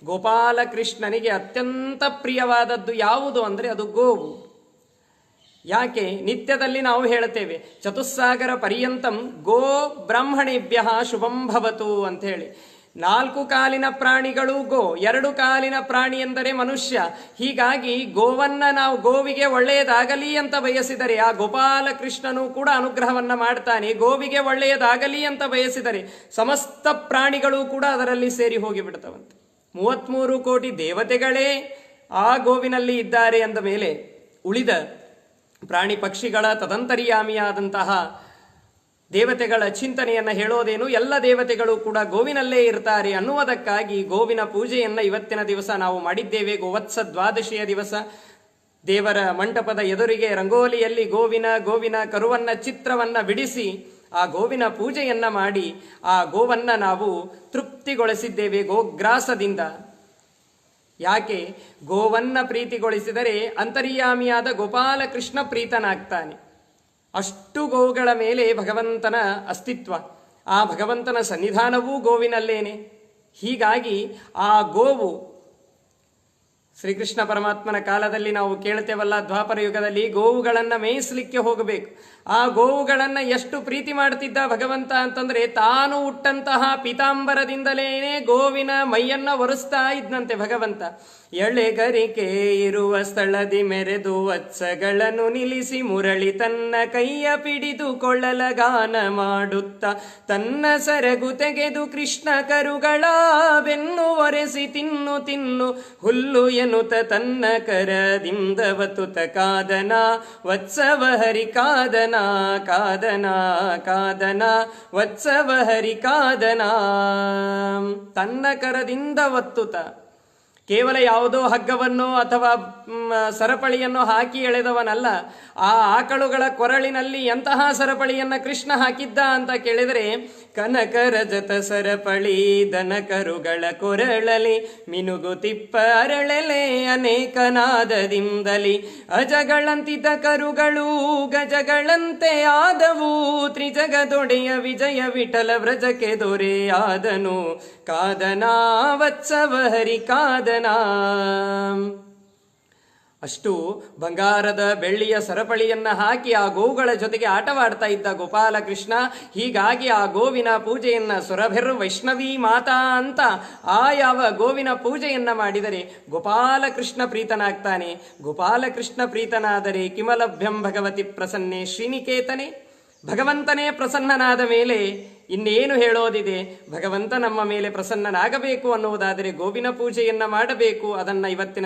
ಗೋಪಾಲಕೃಷ್ಣನಿಗೆ ಅತ್ಯಂತ ಪ್ರಿಯವಾದದ್ದು ಯಾವುದು ಅಂದರೆ ಅದು ಗೋವು. ಯಾಕೆ ನಿತ್ಯದಲ್ಲಿ ನಾವು ಹೇಳುತ್ತೇವೆ ಚತುಸ್ಸಾಗರ ಪರ್ಯಂತಂ ಗೋ ಬ್ರಾಹ್ಮಣೇಭ್ಯ ಶುಭಂ ಭವತು ಅಂತ ಹೇಳಿ. 4 ಕಾಲಿನ ಪ್ರಾಣಿಗಳು ಗೋ, 2 ಕಾಲಿನ ಪ್ರಾಣಿ ಎಂದರೆ ಮನುಷ್ಯ. ಹೀಗಾಗಿ ಗೋವನ್ನ ನಾವು ಗೋವಿಗೆ ಒಳ್ಳೆಯದಾಗಲಿ ಅಂತ ಬಯಸಿದರೆ ಆ ಗೋಪಾಲಕೃಷ್ಣನು ಕೂಡ ಅನುಗ್ರಹವನ್ನ ಮಾಡ್ತಾನೆ. ಗೋವಿಗೆ ಒಳ್ಳೆಯದಾಗಲಿ ಅಂತ ಬಯಸಿದರೆ ಸಮಸ್ತ ಪ್ರಾಣಿಗಳು ಕೂಡ ಅದರಲ್ಲಿ ಸೇರಿ ಹೋಗಿಬಿಡ್ತವಂತೆ. 33 ಕೋಟಿ ದೇವತೆಗಳೇ ಆ ಗೋವಿನಲ್ಲಿ ಇದ್ದಾರೆ ಅಂದ ಮೇಲೆ ಉಳಿದ ಪ್ರಾಣಿ ಪಕ್ಷಿಗಳ ತದಂತರ್ಯಾಮಿಯಾದಂತಹ ದೇವತೆಗಳ ಚಿಂತನೆಯನ್ನು ಹೇಳೋದೇನು, ಎಲ್ಲ ದೇವತೆಗಳು ಕೂಡ ಗೋವಿನಲ್ಲೇ ಇರ್ತಾರೆ ಅನ್ನುವುದಕ್ಕಾಗಿ ಗೋವಿನ ಪೂಜೆಯನ್ನು ಇವತ್ತಿನ ದಿವಸ ನಾವು ಮಾಡಿದ್ದೇವೆ. ಗೋವತ್ಸ ದ್ವಾದಶಿಯ ದಿವಸ ದೇವರ ಮಂಟಪದ ಎದುರಿಗೆ ರಂಗೋಲಿಯಲ್ಲಿ ಗೋವಿನ ಕರುವನ್ನ ಚಿತ್ರವನ್ನ ಬಿಡಿಸಿ ಆ ಗೋವಿನ ಪೂಜೆಯನ್ನ ಮಾಡಿ ಆ ಗೋವನ್ನ ನಾವು ತೃಪ್ತಿಗೊಳಿಸಿದ್ದೇವೆ ಗೋಗ್ರಾಸದಿಂದ. ಯಾಕೆ? ಗೋವನ್ನ ಪ್ರೀತಿಗೊಳಿಸಿದರೆ ಅಂತರ್ಯಾಮಿಯಾದ ಗೋಪಾಲಕೃಷ್ಣ ಪ್ರೀತನಾಗ್ತಾನೆ. ಅಷ್ಟು ಗೋವುಗಳ ಮೇಲೆ ಭಗವಂತನ ಅಸ್ತಿತ್ವ, ಆ ಭಗವಂತನ ಸನ್ನಿಧಾನವೂ ಗೋವಿನಲ್ಲೇನೆ. ಹೀಗಾಗಿ ಆ ಗೋವು ಶ್ರೀಕೃಷ್ಣ ಪರಮಾತ್ಮನ ಕಾಲದಲ್ಲಿ ನಾವು ಕೇಳ್ತೇವಲ್ಲ, ದ್ವಾಪರ ಯುಗದಲ್ಲಿ ಗೋವುಗಳನ್ನು ಮೇಯಿಸಲಿಕ್ಕೆ ಹೋಗಬೇಕು. ಆ ಗೋವುಗಳನ್ನು ಎಷ್ಟು ಪ್ರೀತಿ ಮಾಡ್ತಿದ್ದ ಭಗವಂತ ಅಂತಂದ್ರೆ ತಾನು ಹುಟ್ಟಂತಹ ಪೀತಾಂಬರದಿಂದಲೇನೆ ಗೋವಿನ ಮೈಯನ್ನ ಒರೆಸ್ತಾ ಇದ್ನಂತೆ ಭಗವಂತ. ಎಳೆಗರಿಕೆ ಇರುವ ಸ್ಥಳದಿ ಮೆರೆದು ವತ್ಸಗಳನ್ನು ನಿಲ್ಲಿಸಿ ಮುರಳಿ ತನ್ನ ಕೈಯ ಪಿಡಿದು ಕೊಳ್ಳಲ ಗಾನ ಮಾಡುತ್ತ ತನ್ನ ಸರಗು ತೆಗೆದು ಕೃಷ್ಣ ಕರುಗಳ ಬೆನ್ನು ಒರೆಸಿ ತಿನ್ನು ತಿನ್ನು ಹುಲ್ಲು ಎನ್ನುತ್ತ ತನ್ನ ಕರದಿಂದ ವತುತ ಕಾದನ ವತ್ಸವ ಹರಿ ಕಾದನ ಕಾದನ ಕಾದನ ವತ್ಸವ ಹರಿ ಕಾದನ. ತನ್ನ ಕರದಿಂದ ಒತ್ತುತ, ಕೇವಲ ಯಾವುದೋ ಹಗ್ಗವನ್ನು ಅಥವಾ ಸರಪಳಿಯನ್ನು ಹಾಕಿ ಎಳೆದವನಲ್ಲ. ಆ ಆಕಳುಗಳ ಕೊರಳಿನಲ್ಲಿ ಎಂತಹ ಸರಪಳಿಯನ್ನ ಕೃಷ್ಣ ಹಾಕಿದ್ದ ಅಂತ ಕೇಳಿದರೆ, ಕನಕರಜತ ಸರಪಳಿ ದನ ಕರುಗಳ ಕೊರಳಲಿ ಮಿನುಗುತಿಪ್ಪ ಅರಳೆಲೆ ಅನೇಕನಾದದಿಂದಲಿ ಅಜಗಳಂತಿದ್ದ ಕರುಗಳು ಗಜಗಳಂತೆ ಆದವು ತ್ರಿಜಗದೊಡೆಯ ವಿಜಯ ವಿಠಲ ವ್ರಜಕ್ಕೆ ದೊರೆಯಾದನು ಕಾದನ ವತ್ಸವ ಹರಿ ಕಾದನ. ಅಷ್ಟು ಬಂಗಾರದ ಬೆಳ್ಳಿಯ ಸರಪಳಿಯನ್ನ ಹಾಕಿ ಆ ಗೋವುಗಳ ಜೊತೆಗೆ ಆಟವಾಡ್ತಾ ಇದ್ದ ಗೋಪಾಲಕೃಷ್ಣ. ಹೀಗಾಗಿ ಆ ಗೋವಿನ ಪೂಜೆಯನ್ನ ಸುರಭಿರ್ ವೈಷ್ಣವಿ ಮಾತಾ ಅಂತ ಆ ಯಾವ ಗೋವಿನ ಪೂಜೆಯನ್ನ ಮಾಡಿದರೆ ಗೋಪಾಲಕೃಷ್ಣ ಪ್ರೀತನಾಗ್ತಾನೆ. ಗೋಪಾಲಕೃಷ್ಣ ಪ್ರೀತನಾದರೆ ಕಿಮಲಭ್ಯಂ ಭಗವತಿ ಪ್ರಸನ್ನೆ ಶ್ರೀನಿಕೇತನೆ. ಭಗವಂತನೇ ಪ್ರಸನ್ನನಾದ ಮೇಲೆ ಇನ್ನೇನು ಹೇಳೋದಿದೆ? ಭಗವಂತ ನಮ್ಮ ಮೇಲೆ ಪ್ರಸನ್ನನಾಗಬೇಕು ಅನ್ನುವುದಾದರೆ ಗೋವಿನ ಪೂಜೆಯನ್ನ ಮಾಡಬೇಕು. ಅದನ್ನ ಇವತ್ತಿನ